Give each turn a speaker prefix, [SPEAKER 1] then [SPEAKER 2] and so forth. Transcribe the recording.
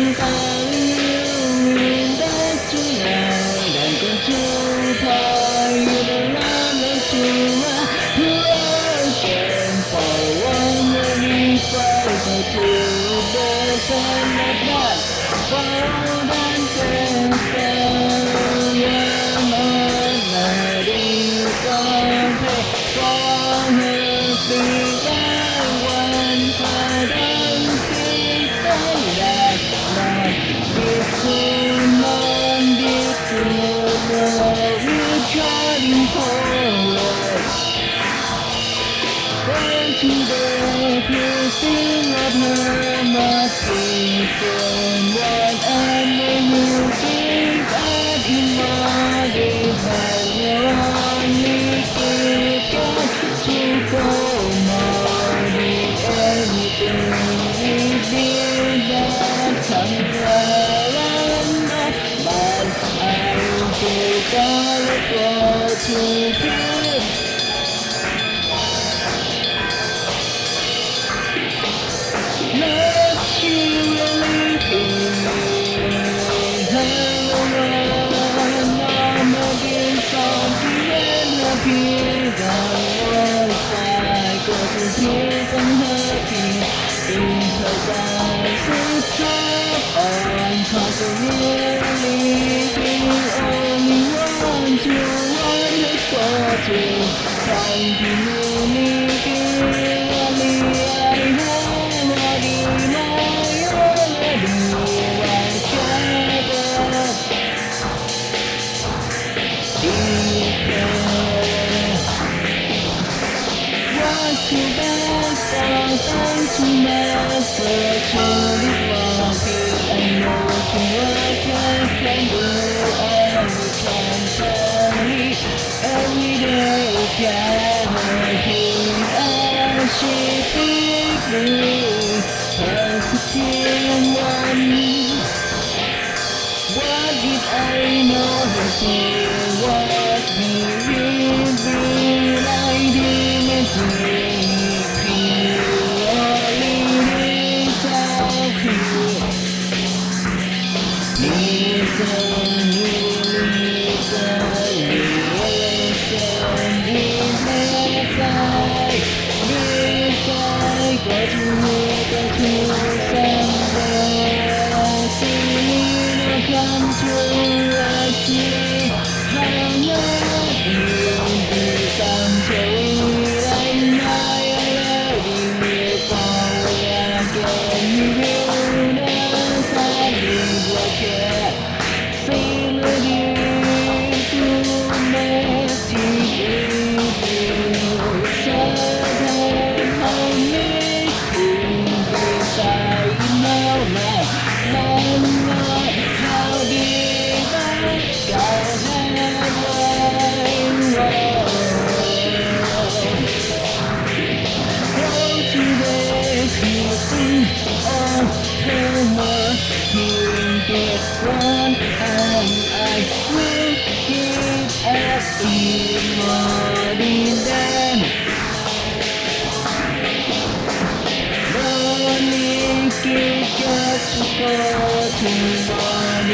[SPEAKER 1] Calling back to life and go too far. You don't love to rushing forward. Running further to the sun of that. Forward and faster. You're not letting go. For her feet, I want her to keep that. Between on between we're driving forward. Going to the piercing of her must be from what I will give at in my hand. You only give to go more than anything within that come around. But I'll take all of what you give. Love you really feel. I'm against all the enemy. I was like a kid unhappy because I was tough on constantly only want to want to find you to best and to master to the market. I know to work I can do all the time. Sorry, every day can hear as she picked me positive one. What did I know that he was believing I didn't do? Come to us, how much you something I already knew for again. You know something like that. Same with you to make you sometimes I miss you beside my life. How did I go to the pieces of her hearing this one, and I will give up in them. Running, get to go to one